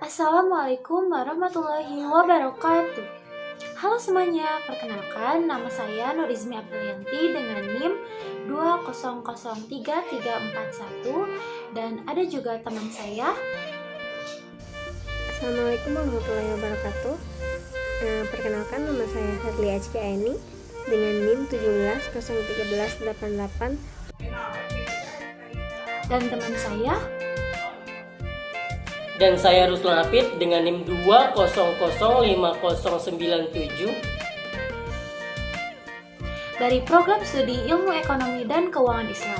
Assalamualaikum warahmatullahi wabarakatuh. Halo semuanya, perkenalkan nama saya Nurizmi Aprilianti dengan NIM 2003341 dan ada juga teman saya. Assalamualaikum warahmatullahi wabarakatuh. Perkenalkan nama saya Herli Azki Aini dengan NIM 1701388 Dan teman saya. Dan saya Ruslan Hafid dengan NIM 2005097 dari Program Studi Ilmu Ekonomi dan Keuangan Islam.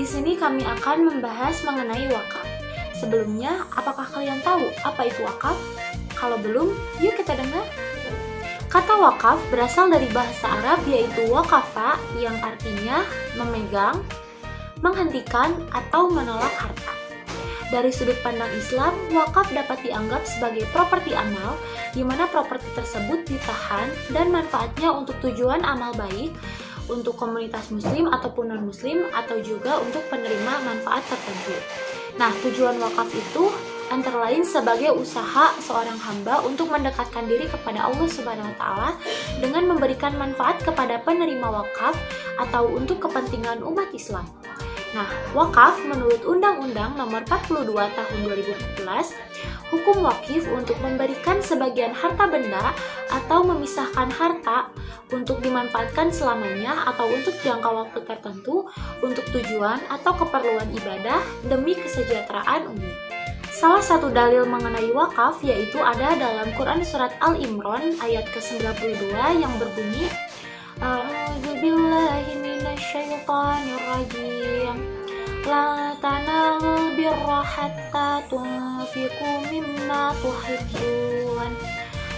Di sini kami akan membahas mengenai wakaf. Sebelumnya, apakah kalian tahu apa itu wakaf? Kalau belum, yuk kita dengar. Kata wakaf berasal dari bahasa Arab yaitu waqafa yang artinya memegang, menghentikan, atau menolak harta. Dari sudut pandang Islam, wakaf dapat dianggap sebagai properti amal, di mana properti tersebut ditahan dan manfaatnya untuk tujuan amal baik, untuk komunitas muslim ataupun non-muslim, atau juga untuk penerima manfaat tertentu. Nah, tujuan wakaf itu antara lain sebagai usaha seorang hamba untuk mendekatkan diri kepada Allah Subhanahu wa Ta'ala dengan memberikan manfaat kepada penerima wakaf atau untuk kepentingan umat Islam. Nah, wakaf menurut Undang-Undang Nomor 42 Tahun 2014, hukum wakif untuk memberikan sebagian harta benda atau memisahkan harta untuk dimanfaatkan selamanya atau untuk jangka waktu tertentu untuk tujuan atau keperluan ibadah demi kesejahteraan umum. Salah satu dalil mengenai wakaf yaitu ada dalam Quran Surat Al-Imran ayat ke-92 yang berbunyi A'udzubillahi minasyaitonirrajim. La tanalul birra hatta tunfiqu mimma tuhibbun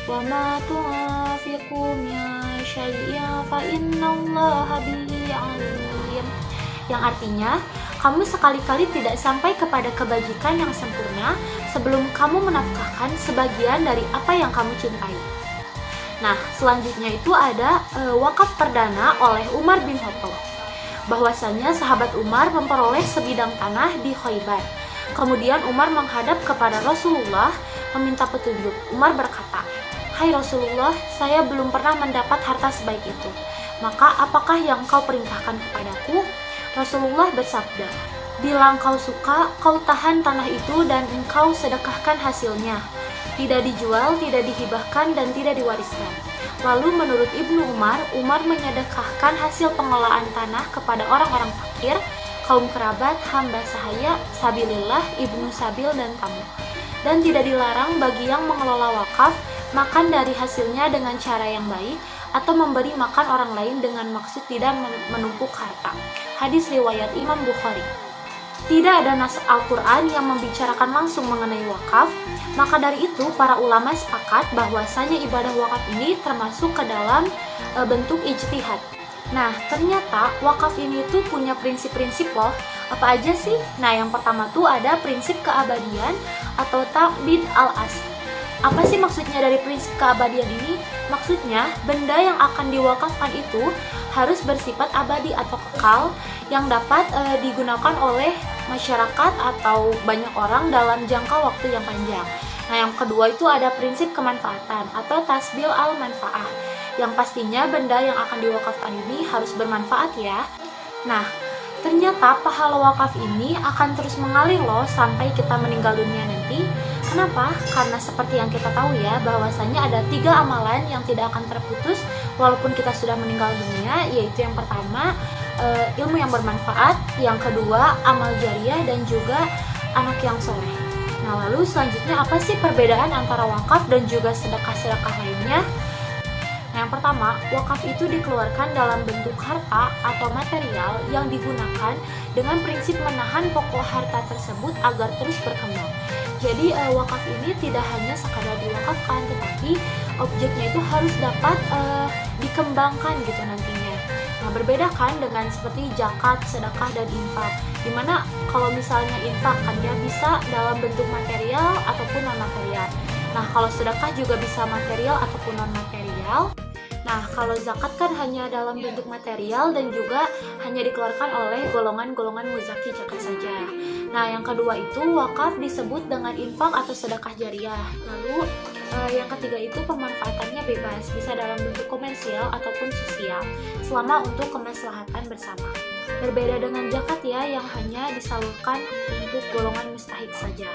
wa ma tunfiqu min syai'in fa innallaha bihi alim. Yang artinya, kamu sekali-kali tidak sampai kepada kebajikan yang sempurna sebelum kamu menafkahkan sebagian dari apa yang kamu cintai. Nah, selanjutnya itu ada wakaf perdana oleh Umar bin Khattab. Bahwasanya sahabat Umar memperoleh sebidang tanah di Khaybar. Kemudian Umar menghadap kepada Rasulullah meminta petunjuk. Umar berkata, "Hai Rasulullah, saya belum pernah mendapat harta sebaik itu. Maka apakah yang kau perintahkan kepadaku?" Rasulullah bersabda, "Bila kau suka, kau tahan tanah itu dan engkau sedekahkan hasilnya. Tidak dijual, tidak dihibahkan, dan tidak diwariskan." Lalu menurut Ibnu Umar, Umar menyedekahkan hasil pengelolaan tanah kepada orang-orang fakir, kaum kerabat, hamba sahaya, sabilillah, ibnu sabil, dan tamu. Dan tidak dilarang bagi yang mengelola wakaf makan dari hasilnya dengan cara yang baik atau memberi makan orang lain dengan maksud tidak menumpuk harta. Hadis riwayat Imam Bukhari. Tidak ada nas Al-Quran yang membicarakan langsung mengenai wakaf, maka dari itu para ulama sepakat bahwasanya ibadah wakaf ini termasuk ke dalam bentuk ijtihad. Nah, ternyata wakaf ini tuh punya prinsip-prinsip loh. Apa aja sih? Nah, yang pertama tuh ada prinsip keabadian atau ta'bid al-asl. Apa sih maksudnya dari prinsip keabadian ini? Maksudnya, benda yang akan diwakafkan itu harus bersifat abadi atau kekal yang dapat digunakan oleh masyarakat atau banyak orang dalam jangka waktu yang panjang. Nah, yang kedua itu ada prinsip kemanfaatan atau tasbil al-manfaah. Yang pastinya benda yang akan diwakafkan ini harus bermanfaat ya. Nah, ternyata pahala wakaf ini akan terus mengalir loh sampai kita meninggal dunia nanti. Kenapa? Karena seperti yang kita tahu ya, bahwasanya ada 3 amalan yang tidak akan terputus walaupun kita sudah meninggal dunia, yaitu yang pertama ilmu yang bermanfaat, yang kedua amal jariah, dan juga anak yang soleh. Nah, lalu selanjutnya apa sih perbedaan antara wakaf dan juga sedekah-sedekah lainnya? Nah, yang pertama, wakaf itu dikeluarkan dalam bentuk harta atau material yang digunakan dengan prinsip menahan pokok harta tersebut agar terus berkembang. Jadi wakaf ini tidak hanya sekadar diwakafkan, tetapi objeknya itu harus dapat dikembangkan gitu nantinya. Nah, berbeda kan dengan seperti zakat, sedekah, dan infak. Dimana kalau misalnya infak kan dia bisa dalam bentuk material ataupun non material. Nah, kalau sedekah juga bisa material ataupun non material. Nah, kalau zakat kan hanya dalam bentuk material dan juga hanya dikeluarkan oleh golongan-golongan muzaki zakat saja. Nah, yang kedua itu wakaf disebut dengan infak atau sedekah jariah. Lalu yang ketiga itu pemanfaatannya bebas, bisa dalam bentuk komersial ataupun sosial, selama untuk kemaslahatan bersama. Berbeda dengan zakat ya, yang hanya disalurkan untuk golongan mustahik saja.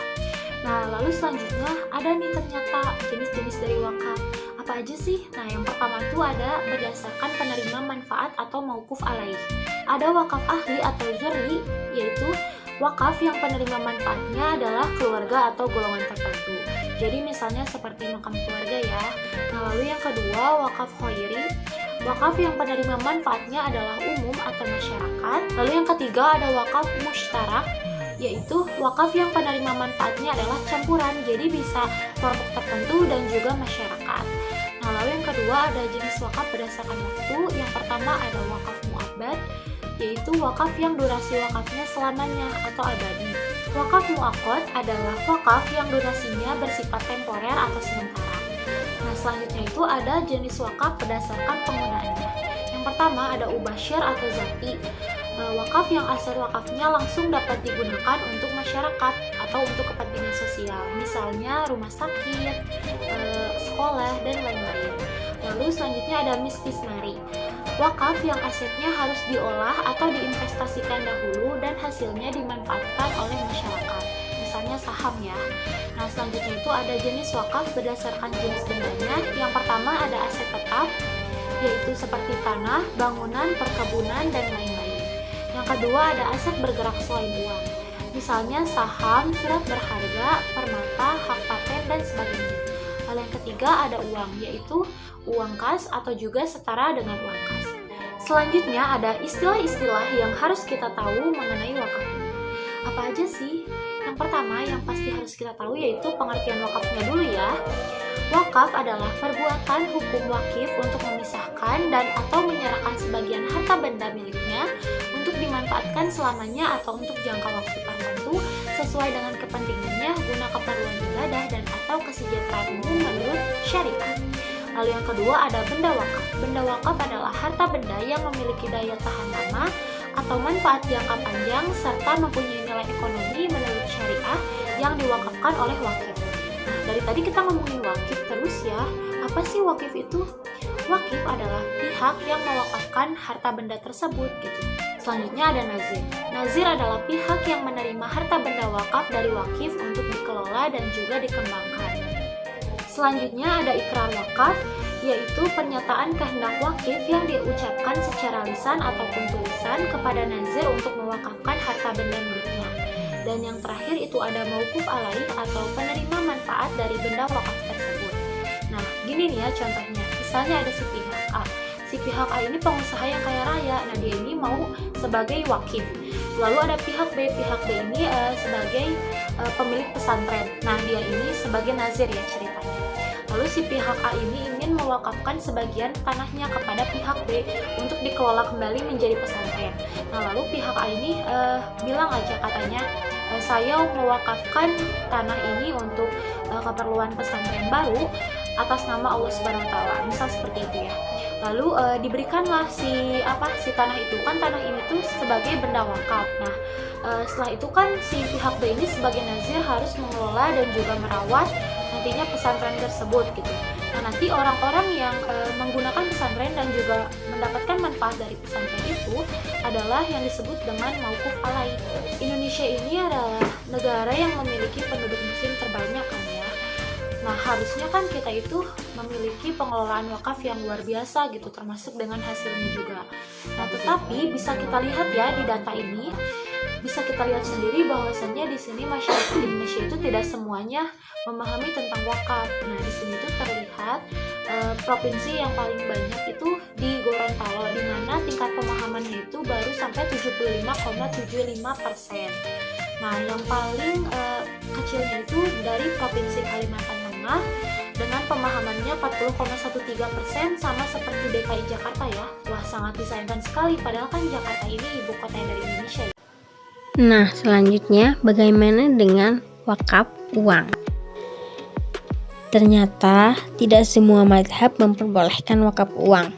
Nah, lalu selanjutnya ada nih ternyata jenis-jenis dari wakaf. Apa aja sih? Nah, yang pertama itu ada berdasarkan penerima manfaat atau mauquf alaih. Ada wakaf ahli atau zuri, yaitu wakaf yang penerima manfaatnya adalah keluarga atau golongan tertentu. Jadi misalnya seperti makam keluarga ya. Nah, lalu yang kedua wakaf khairi. Wakaf yang penerima manfaatnya adalah umum atau masyarakat. Lalu yang ketiga ada wakaf mushtarak, yaitu wakaf yang penerima manfaatnya adalah campuran, jadi bisa kelompok tertentu dan juga masyarakat. Nah, lalu yang kedua ada jenis wakaf berdasarkan waktu. Yang pertama ada wakaf mu'abbad, yaitu wakaf yang durasi wakafnya selamanya atau abadi. Wakaf mu'aqqad adalah wakaf yang durasinya bersifat temporer atau sementara. Nah, selanjutnya itu ada jenis wakaf berdasarkan penggunaannya. Yang pertama ada ubasyir atau zati. Wakaf yang aset wakafnya langsung dapat digunakan untuk masyarakat atau untuk kepentingan sosial, misalnya rumah sakit, sekolah, dan lain-lain. Lalu selanjutnya ada mistisnari. Wakaf yang asetnya harus diolah atau diinvestasikan dahulu dan hasilnya dimanfaatkan oleh masyarakat, misalnya saham ya. Nah, selanjutnya itu ada jenis wakaf berdasarkan jenis bendanya. Yang pertama ada aset tetap, yaitu seperti tanah, bangunan, perkebunan, dan lain-lain. Yang kedua ada aset bergerak selain uang, misalnya saham, surat berharga, permata, hak paten, dan sebagainya. Lalu yang ketiga ada uang, yaitu uang kas atau juga setara dengan uang kas. Selanjutnya ada istilah-istilah yang harus kita tahu mengenai wakaf ini. Apa aja sih? Yang pertama yang pasti harus kita tahu yaitu pengertian wakafnya dulu ya. Wakaf adalah perbuatan hukum wakif untuk memisahkan dan atau menyerahkan sebagian harta benda miliknya untuk dimanfaatkan selamanya atau untuk jangka waktu tertentu sesuai dengan kepentingannya guna keperluan ibadah dan atau kesejahteraan umum menurut syariat. Lalu yang kedua ada benda wakaf. Benda wakaf adalah harta benda yang memiliki daya tahan lama atau manfaat jangka panjang serta mempunyai nilai ekonomi menurut syariah yang diwakafkan oleh wakif. Nah, dari tadi kita ngomongin wakif terus ya. Apa sih wakif itu? Wakif adalah pihak yang mewakafkan harta benda tersebut gitu. Selanjutnya ada nazir. Nazir adalah pihak yang menerima harta benda wakaf dari wakif untuk dikelola dan juga dikembangkan. Selanjutnya ada ikrar wakaf, yaitu pernyataan kehendak wakif yang diucapkan secara lisan ataupun tulisan kepada nazir untuk mewakafkan harta benda miliknya. Dan yang terakhir itu ada mauquf alaih atau penerima manfaat dari benda wakaf tersebut. Nah, gini nih ya contohnya. Misalnya ada si pihak A. Si pihak A ini pengusaha yang kaya raya. Nah, dia ini mau sebagai wakif. Lalu ada pihak B. Pihak B ini sebagai pemilik pesantren. Nah, dia ini sebagai nazir ya ceritanya. Lalu si pihak A ini ingin mewakafkan sebagian tanahnya kepada pihak B untuk dikelola kembali menjadi pesantren. Nah, lalu pihak A ini bilang aja katanya, saya mewakafkan tanah ini untuk keperluan pesantren baru atas nama Allah Subhanahu wa taala. Misal seperti itu ya. Lalu diberikanlah si tanah itu, kan tanah ini tuh sebagai benda wakaf. Nah, setelah itu kan si pihak B ini sebagai nazir harus mengelola dan juga merawat nantinya pesantren tersebut gitu. Nah, nanti orang-orang yang menggunakan pesantren dan juga mendapatkan manfaat dari pesantren itu adalah yang disebut dengan mauquf alaih. Indonesia ini adalah negara yang memiliki penduduk muslim terbanyak kan ya. Nah, harusnya kan kita itu memiliki pengelolaan wakaf yang luar biasa gitu, termasuk dengan hasilnya juga. Nah, tetapi bisa kita lihat ya di data ini, bisa kita lihat sendiri bahwasannya di sini masyarakat Indonesia itu tidak semuanya memahami tentang wakaf. Nah, di sini tuh terlihat provinsi yang paling banyak itu di Gorontalo, di mana tingkat pemahamannya itu baru sampai 75,75%. Nah, yang paling kecilnya itu dari provinsi Kalimantan Tengah dengan pemahamannya 40,13%, sama seperti DKI Jakarta ya. Wah, sangat disayangkan sekali, padahal kan Jakarta ini ibu kota dari Indonesia. Nah, selanjutnya bagaimana dengan wakaf uang? Ternyata tidak semua mazhab memperbolehkan wakaf uang.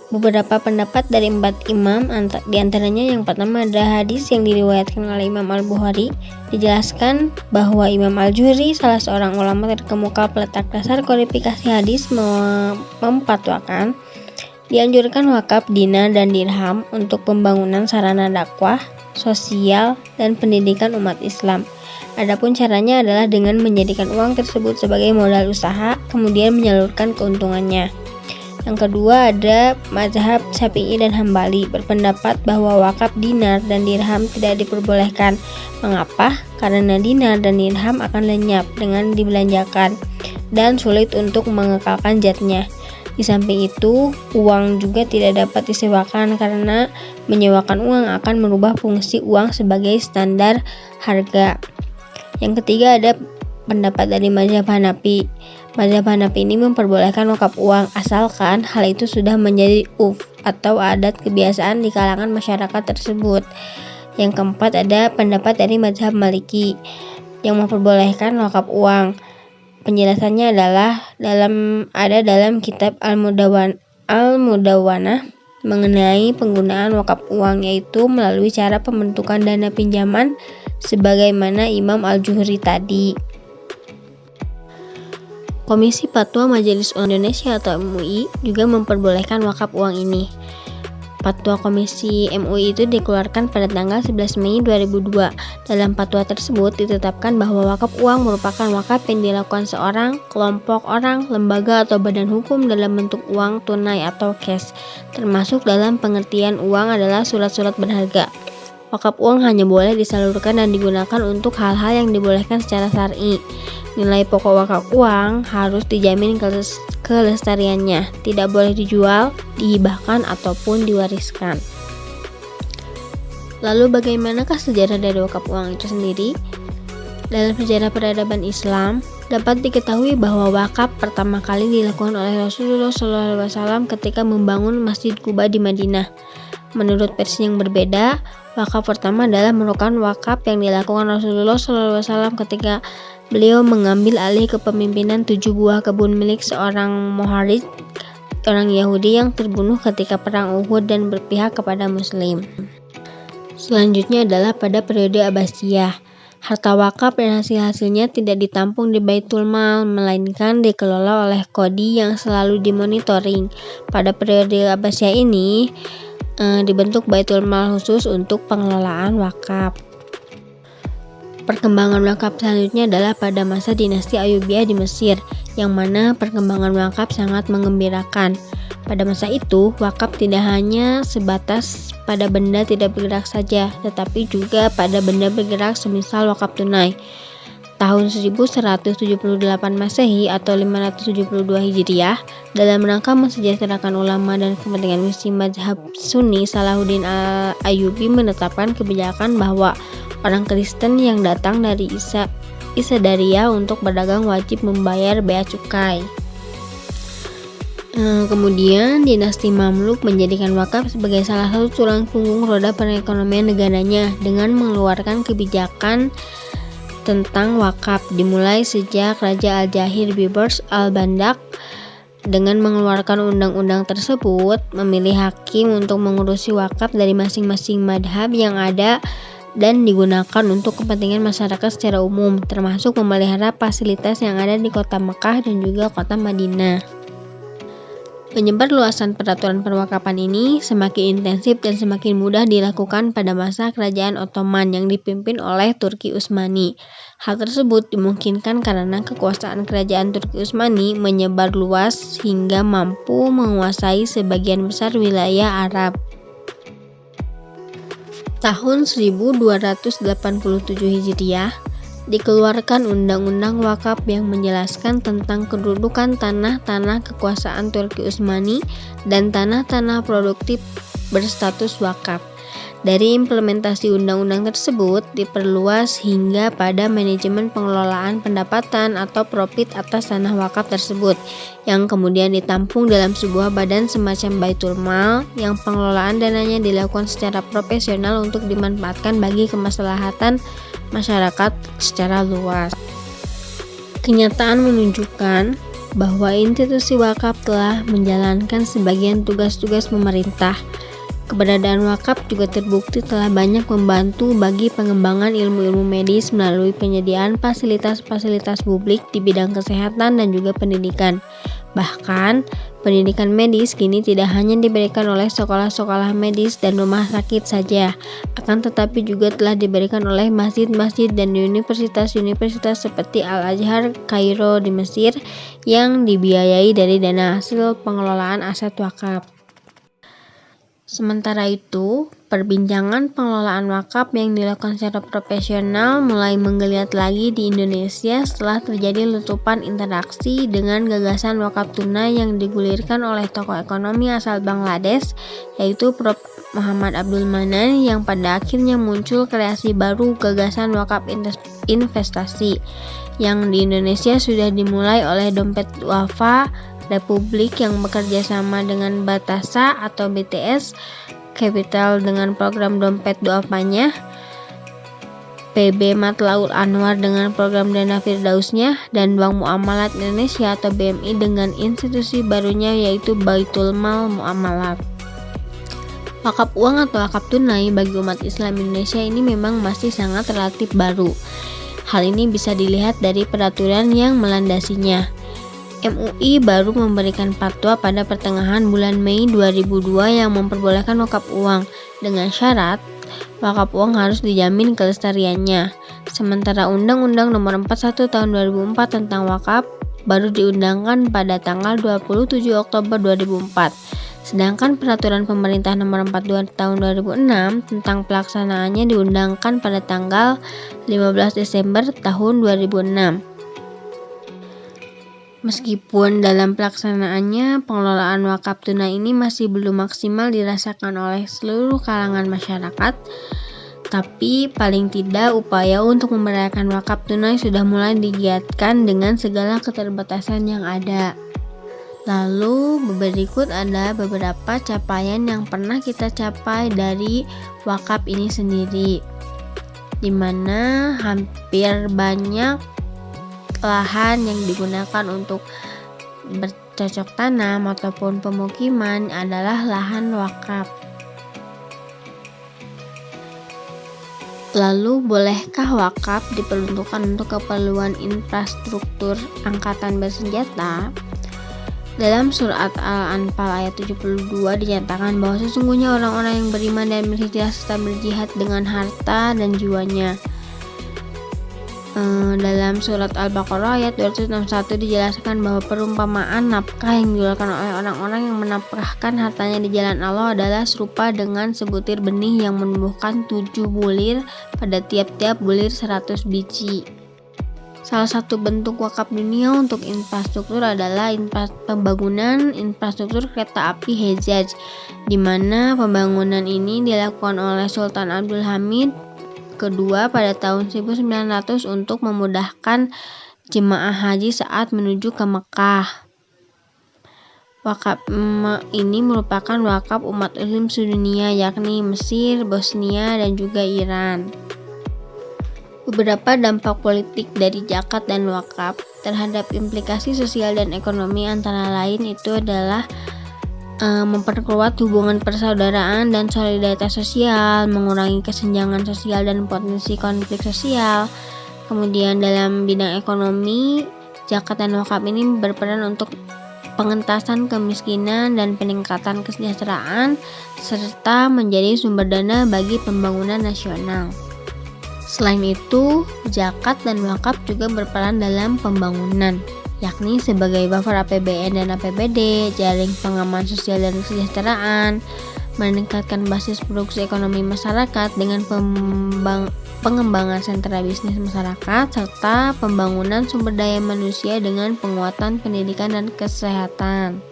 Beberapa pendapat dari 4 imam, di antaranya yang pertama ada hadis yang diriwayatkan oleh Imam Al-Bukhari. Dijelaskan bahwa Imam Al-Juhri, salah seorang ulama terkemuka peletak dasar kodifikasi hadis, memfatwakan dianjurkan wakaf dinar dan dirham untuk pembangunan sarana dakwah, sosial, dan pendidikan umat Islam. Adapun caranya adalah dengan menjadikan uang tersebut sebagai modal usaha, kemudian menyalurkan keuntungannya. Yang kedua ada mazhab Syafi'i dan Hambali, berpendapat bahwa wakaf dinar dan dirham tidak diperbolehkan. Mengapa? Karena dinar dan dirham akan lenyap dengan dibelanjakan dan sulit untuk mengekalkan zatnya. Di samping itu, uang juga tidak dapat disewakan karena menyewakan uang akan merubah fungsi uang sebagai standar harga. Yang ketiga ada pendapat dari mazhab Hanafi. Mazhab Hanafi ini memperbolehkan wakaf uang asalkan hal itu sudah menjadi atau adat kebiasaan di kalangan masyarakat tersebut. Yang keempat ada pendapat dari mazhab Maliki yang memperbolehkan wakaf uang. Penjelasannya adalah dalam kitab Al-Mudawwanah mengenai penggunaan wakaf uang, yaitu melalui cara pembentukan dana pinjaman sebagaimana Imam Al-Juhri tadi. Komisi Fatwa Majelis Ulama Indonesia atau MUI juga memperbolehkan wakaf uang ini. Fatwa Komisi MUI itu dikeluarkan pada tanggal 11 Mei 2002. Dalam fatwa tersebut ditetapkan bahwa wakaf uang merupakan wakaf yang dilakukan seorang, kelompok orang, lembaga atau badan hukum dalam bentuk uang tunai atau cash, termasuk dalam pengertian uang adalah surat-surat berharga. Wakaf uang hanya boleh disalurkan dan digunakan untuk hal-hal yang dibolehkan secara syar'i. Nilai pokok wakaf uang harus dijamin kelestariannya, tidak boleh dijual, dihibahkan, ataupun diwariskan. Lalu bagaimanakah sejarah dari wakaf uang itu sendiri? Dalam sejarah peradaban Islam, dapat diketahui bahwa wakaf pertama kali dilakukan oleh Rasulullah SAW ketika membangun Masjid Quba di Madinah. Menurut versi yang berbeda, wakaf pertama adalah merupakan wakaf yang dilakukan Rasulullah SAW ketika beliau mengambil alih kepemimpinan 7 buah kebun milik seorang Muharid, orang Yahudi yang terbunuh ketika perang Uhud dan berpihak kepada Muslim. Selanjutnya adalah pada periode Abbasiyah. Harta wakaf dan hasil-hasilnya tidak ditampung di Baitul Mal, melainkan dikelola oleh Qodi yang selalu dimonitoring. Pada periode Abbasiyah ini dibentuk Baitul Mal khusus untuk pengelolaan wakaf. Perkembangan wakaf selanjutnya adalah pada masa dinasti Ayyubiyah di Mesir, yang mana perkembangan wakaf sangat menggembirakan. Pada masa itu, wakaf tidak hanya sebatas pada benda tidak bergerak saja, tetapi juga pada benda bergerak semisal wakaf tunai. Tahun 1178 Masehi atau 572 Hijriah, dalam rangka mensejahterakan ulama dan kepentingan misi mazhab Sunni, Salahuddin Al-Ayyubi menetapkan kebijakan bahwa orang Kristen yang datang dari Isadariyah untuk berdagang wajib membayar bea cukai. Kemudian dinasti Mamluk menjadikan wakaf sebagai salah satu tulang punggung roda perekonomian negaranya dengan mengeluarkan kebijakan tentang wakaf dimulai sejak Raja Al-Jahir Bibers Al-Bandak dengan mengeluarkan undang-undang tersebut, memilih hakim untuk mengurusi wakaf dari masing-masing madhab yang ada dan digunakan untuk kepentingan masyarakat secara umum, termasuk memelihara fasilitas yang ada di kota Mekah dan juga kota Madinah. Penyebar luasan peraturan perwakafan ini semakin intensif dan semakin mudah dilakukan pada masa kerajaan Ottoman yang dipimpin oleh Turki Utsmani. Hal tersebut dimungkinkan karena kekuasaan kerajaan Turki Utsmani menyebar luas hingga mampu menguasai sebagian besar wilayah Arab. Tahun 1287 Hijriah, dikeluarkan Undang-Undang Wakaf yang menjelaskan tentang kedudukan tanah-tanah kekuasaan Turki Utsmani dan tanah-tanah produktif berstatus wakaf. Dari implementasi undang-undang tersebut diperluas hingga pada manajemen pengelolaan pendapatan atau profit atas tanah wakaf tersebut, yang kemudian ditampung dalam sebuah badan semacam Baitul Mal yang pengelolaan dananya dilakukan secara profesional untuk dimanfaatkan bagi kemaslahatan masyarakat secara luas. Kenyataan menunjukkan bahwa institusi wakaf telah menjalankan sebagian tugas-tugas pemerintah. Keberadaan wakaf juga terbukti telah banyak membantu bagi pengembangan ilmu-ilmu medis melalui penyediaan fasilitas-fasilitas publik di bidang kesehatan dan juga pendidikan. Bahkan, pendidikan medis kini tidak hanya diberikan oleh sekolah-sekolah medis dan rumah sakit saja, akan tetapi juga telah diberikan oleh masjid-masjid dan universitas-universitas seperti Al-Azhar Kairo di Mesir yang dibiayai dari dana hasil pengelolaan aset wakaf. Sementara itu, perbincangan pengelolaan wakaf yang dilakukan secara profesional mulai menggeliat lagi di Indonesia setelah terjadi letupan interaksi dengan gagasan wakaf tunai yang digulirkan oleh tokoh ekonomi asal Bangladesh, yaitu Prof. Muhammad Abdul Manan, yang pada akhirnya muncul kreasi baru gagasan wakaf investasi yang di Indonesia sudah dimulai oleh Dompet Duafa Republik yang bekerja sama dengan Batasa atau BTS Capital dengan program Dompet Duafanya, PB Matlaul Anwar dengan program Dana Firdausnya, dan Bank Muamalat Indonesia atau BMI dengan institusi barunya yaitu Baitul Mal Muamalat. Wakaf uang atau wakaf tunai bagi umat Islam Indonesia ini memang masih sangat relatif baru. Hal ini bisa dilihat dari peraturan yang melandasinya. MUI baru memberikan fatwa pada pertengahan bulan Mei 2002 yang memperbolehkan wakaf uang dengan syarat wakaf uang harus dijamin kelestariannya. Sementara Undang-Undang Nomor 41 Tahun 2004 tentang wakaf baru diundangkan pada tanggal 27 Oktober 2004. Sedangkan Peraturan Pemerintah Nomor 42 Tahun 2006 tentang pelaksanaannya diundangkan pada tanggal 15 Desember tahun 2006. Meskipun dalam pelaksanaannya pengelolaan wakaf tunai ini masih belum maksimal dirasakan oleh seluruh kalangan masyarakat, tapi paling tidak upaya untuk memberdayakan wakaf tunai sudah mulai digiatkan dengan segala keterbatasan yang ada. Lalu berikut ada beberapa capaian yang pernah kita capai dari wakaf ini sendiri, di mana hampir banyak lahan yang digunakan untuk bercocok tanam ataupun pemukiman adalah lahan wakaf. Lalu, bolehkah wakaf diperuntukkan untuk keperluan infrastruktur angkatan bersenjata? Dalam surat Al-Anfal ayat 72 dinyatakan bahwa sesungguhnya orang-orang yang beriman dan berhijrah serta berjihad dengan harta dan jiwanya. Dalam surat Al-Baqarah ayat 261 dijelaskan bahwa perumpamaan nafkah yang dikeluarkan oleh orang-orang yang menafkahkan hartanya di jalan Allah adalah serupa dengan sebutir benih yang menumbuhkan 7 bulir pada tiap-tiap bulir 100 biji. Salah satu bentuk wakaf dunia untuk infrastruktur adalah pembangunan infrastruktur kereta api Hejaz, di mana pembangunan ini dilakukan oleh Sultan Abdul Hamid kedua pada tahun 1900 untuk memudahkan jemaah haji saat menuju ke Mekah. Wakaf ini merupakan wakaf umat Muslim sedunia, yakni Mesir, Bosnia, dan juga Iran. Beberapa dampak politik dari zakat dan wakaf terhadap implikasi sosial dan ekonomi antara lain itu adalah memperkuat hubungan persaudaraan dan solidaritas sosial, mengurangi kesenjangan sosial dan potensi konflik sosial. Kemudian dalam bidang ekonomi, zakat dan wakaf ini berperan untuk pengentasan kemiskinan dan peningkatan kesejahteraan, serta menjadi sumber dana bagi pembangunan nasional. Selain itu, zakat dan wakaf juga berperan dalam pembangunan, yakni sebagai buffer APBN dan APBD, jaring pengaman sosial dan kesejahteraan, meningkatkan basis produksi ekonomi masyarakat dengan pengembangan sentra bisnis masyarakat, serta pembangunan sumber daya manusia dengan penguatan pendidikan dan kesehatan.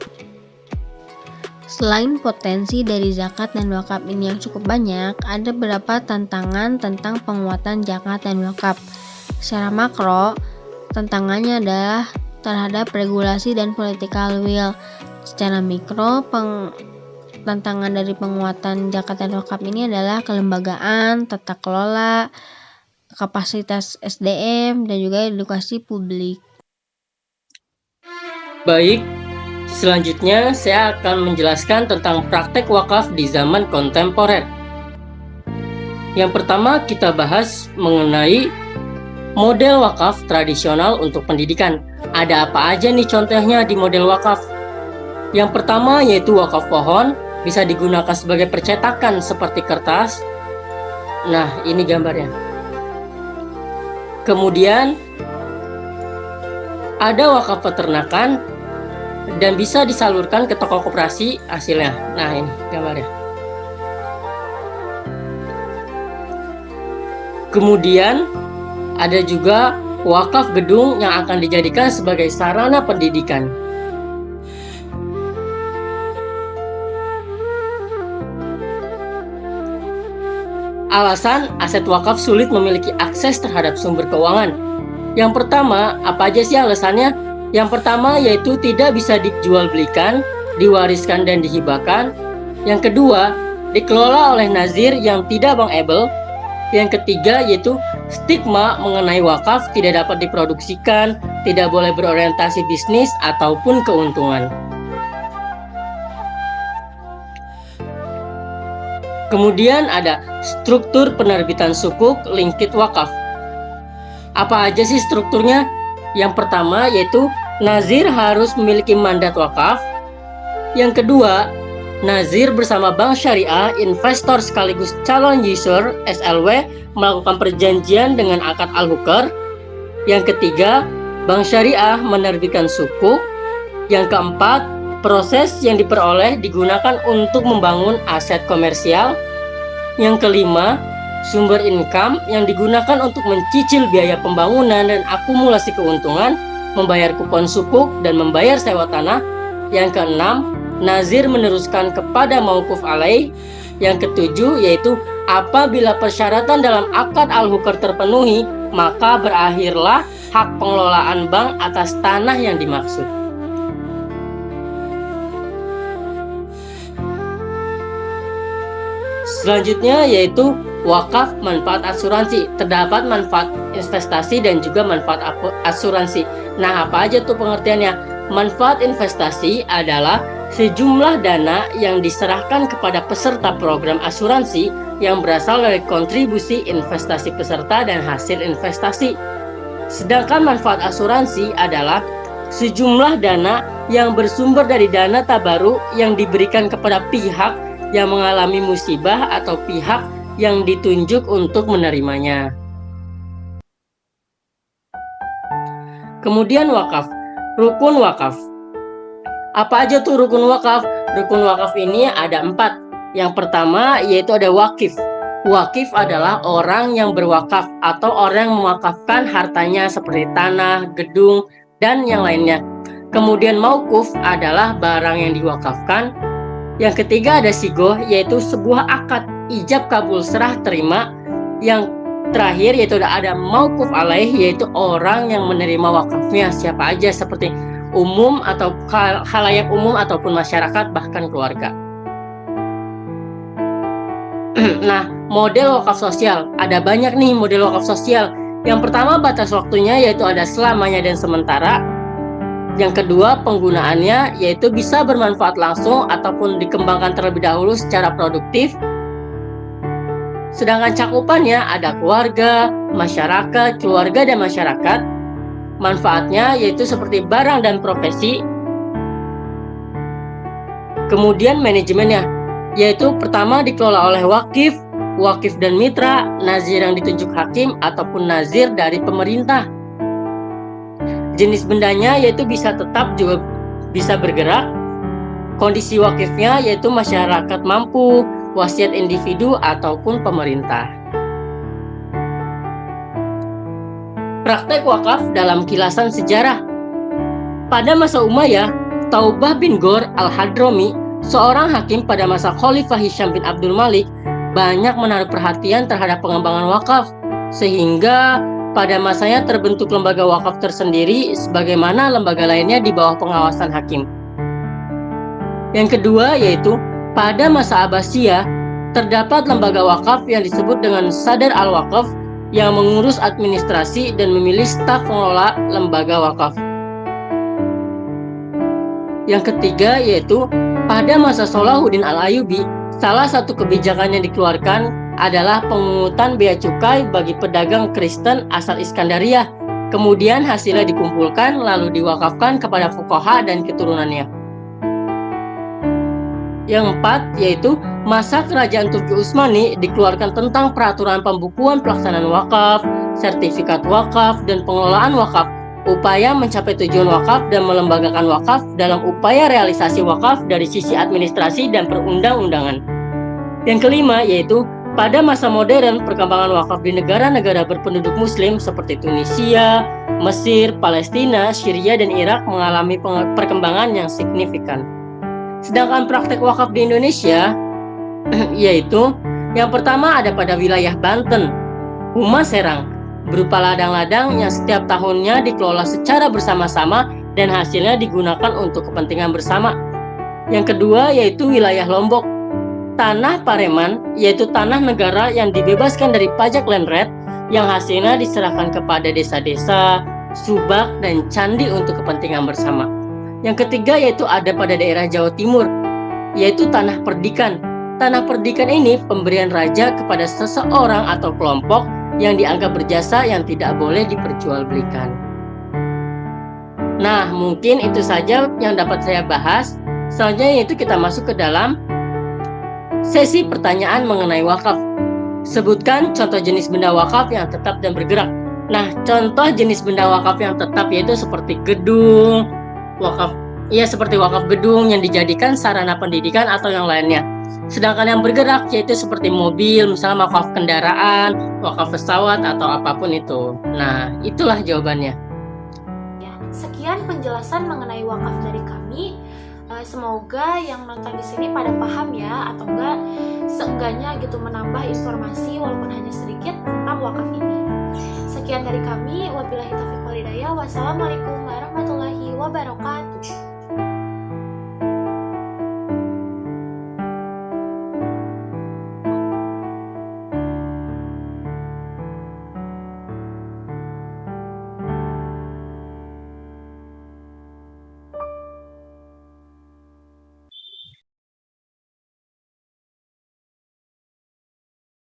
Selain potensi dari zakat dan wakaf ini yang cukup banyak, ada beberapa tantangan tentang penguatan zakat dan wakaf. Secara makro, tantangannya adalah terhadap regulasi dan political will. Secara mikro, tantangan dari penguatan zakat dan wakaf ini adalah kelembagaan, tata kelola, kapasitas SDM, dan juga edukasi publik. Baik, selanjutnya saya akan menjelaskan tentang praktek wakaf di zaman kontemporer. Yang pertama kita bahas mengenai model wakaf tradisional untuk pendidikan. Ada apa aja nih contohnya di model wakaf? Yang pertama yaitu wakaf pohon, bisa digunakan sebagai percetakan seperti kertas. Nah, ini gambarnya. Kemudian ada wakaf peternakan dan bisa disalurkan ke toko koperasi hasilnya. Nah, ini gambarnya. Kemudian ada juga wakaf gedung yang akan dijadikan sebagai sarana pendidikan. Alasan aset wakaf sulit memiliki akses terhadap sumber keuangan. Yang pertama, apa aja sih alasannya? Yang pertama yaitu tidak bisa dijual belikan, diwariskan dan dihibahkan. Yang kedua, dikelola oleh nazir yang tidak bankable. Yang ketiga yaitu stigma mengenai wakaf tidak dapat diproduksikan, tidak boleh berorientasi bisnis ataupun keuntungan. Kemudian ada struktur penerbitan sukuk lingkit wakaf. Apa aja sih strukturnya? Yang pertama yaitu nazir harus memiliki mandat wakaf. Yang kedua, nazir bersama bank syariah, investor sekaligus calon user (SLW) melakukan perjanjian dengan akad al-hukar. Yang ketiga, bank syariah menerbitkan sukuk. Yang keempat, proses yang diperoleh digunakan untuk membangun aset komersial. Yang kelima, sumber income yang digunakan untuk mencicil biaya pembangunan dan akumulasi keuntungan, membayar kupon sukuk dan membayar sewa tanah. Yang keenam, nazir meneruskan kepada mauquf alaih. Yang ketujuh yaitu apabila persyaratan dalam akad al-hukar terpenuhi, maka berakhirlah hak pengelolaan bank atas tanah yang dimaksud. Selanjutnya yaitu wakaf manfaat asuransi. Terdapat manfaat investasi dan juga manfaat asuransi. Nah, apa aja tuh pengertiannya? Manfaat investasi adalah sejumlah dana yang diserahkan kepada peserta program asuransi yang berasal dari kontribusi investasi peserta dan hasil investasi. Sedangkan manfaat asuransi adalah sejumlah dana yang bersumber dari dana tabaruk yang diberikan kepada pihak yang mengalami musibah atau pihak yang ditunjuk untuk menerimanya. Kemudian wakaf, rukun wakaf. Apa aja tuh rukun wakaf? Rukun wakaf ini ada 4. Yang pertama yaitu ada wakif. Wakif adalah orang yang berwakaf atau orang yang mewakafkan hartanya seperti tanah, gedung, dan yang lainnya. Kemudian mauquf adalah barang yang diwakafkan. Yang ketiga ada sigoh, yaitu sebuah akad ijab kabul serah terima. Yang terakhir yaitu ada mauquf alaih, yaitu orang yang menerima wakafnya siapa aja seperti umum atau khalayak umum ataupun masyarakat bahkan keluarga. Nah, model wakaf sosial. Ada banyak nih model wakaf sosial. Yang pertama batas waktunya yaitu ada selamanya dan sementara. Yang kedua penggunaannya yaitu bisa bermanfaat langsung ataupun dikembangkan terlebih dahulu secara produktif. Sedangkan cakupannya ada keluarga, masyarakat, keluarga dan masyarakat. Manfaatnya yaitu seperti barang dan profesi. Kemudian manajemennya yaitu pertama dikelola oleh wakif, wakif dan mitra, nazir yang ditunjuk hakim ataupun nazir dari pemerintah. Jenis bendanya yaitu bisa tetap juga bisa bergerak. Kondisi wakifnya yaitu masyarakat mampu, wasiat individu ataupun pemerintah. Praktek wakaf dalam kilasan sejarah. Pada masa Umayyah, Taubah bin Ghor al-Hadrami, seorang hakim pada masa Khalifah Hisham bin Abdul Malik, banyak menaruh perhatian terhadap pengembangan wakaf, sehingga pada masanya terbentuk lembaga wakaf tersendiri sebagaimana lembaga lainnya di bawah pengawasan hakim. Yang kedua yaitu pada masa Abbasiyah terdapat lembaga wakaf yang disebut dengan Sadar al-Waqaf yang mengurus administrasi dan memilih staf pengelola lembaga wakaf. Yang ketiga yaitu pada masa Salahuddin Al-Ayyubi, salah satu kebijakan yang dikeluarkan adalah pemungutan bea cukai bagi pedagang Kristen asal Iskandaria. Kemudian hasilnya dikumpulkan lalu diwakafkan kepada fuqaha dan keturunannya. Yang keempat yaitu masa kerajaan Turki Utsmani dikeluarkan tentang peraturan pembukuan pelaksanaan wakaf, sertifikat wakaf, dan pengelolaan wakaf, upaya mencapai tujuan wakaf dan melembagakan wakaf dalam upaya realisasi wakaf dari sisi administrasi dan perundang-undangan. Yang kelima yaitu pada masa modern, perkembangan wakaf di negara-negara berpenduduk muslim seperti Tunisia, Mesir, Palestina, Syria, dan Irak mengalami perkembangan yang signifikan. Sedangkan praktek wakaf di Indonesia yaitu yang pertama ada pada wilayah Banten, Humas Serang, berupa ladang-ladang yang setiap tahunnya dikelola secara bersama-sama dan hasilnya digunakan untuk kepentingan bersama. Yang kedua yaitu wilayah Lombok, Tanah Pareman, yaitu tanah negara yang dibebaskan dari pajak land rate yang hasilnya diserahkan kepada desa-desa, subak, dan candi untuk kepentingan bersama. Yang ketiga yaitu ada pada daerah Jawa Timur, yaitu tanah perdikan. Tanah perdikan ini pemberian raja kepada seseorang atau kelompok yang dianggap berjasa yang tidak boleh diperjualbelikan. Nah, mungkin itu saja yang dapat saya bahas. Selanjutnya yaitu kita masuk ke dalam sesi pertanyaan mengenai wakaf. Sebutkan contoh jenis benda wakaf yang tetap dan bergerak. Nah, contoh jenis benda wakaf yang tetap yaitu seperti gedung, seperti wakaf gedung yang dijadikan sarana pendidikan atau yang lainnya. Sedangkan yang bergerak yaitu seperti mobil, misalnya wakaf kendaraan, wakaf pesawat, atau apapun itu. Nah, itulah jawabannya. Ya, sekian penjelasan mengenai wakaf dari kami. Semoga yang nonton di sini pada paham ya, atau enggak seenggaknya gitu menambah informasi walaupun hanya sedikit tentang wakaf ini. Sekian dari kami, wabillahi taufiq wal hidayah. Wassalamualaikum warahmatullahi wabarakatuh.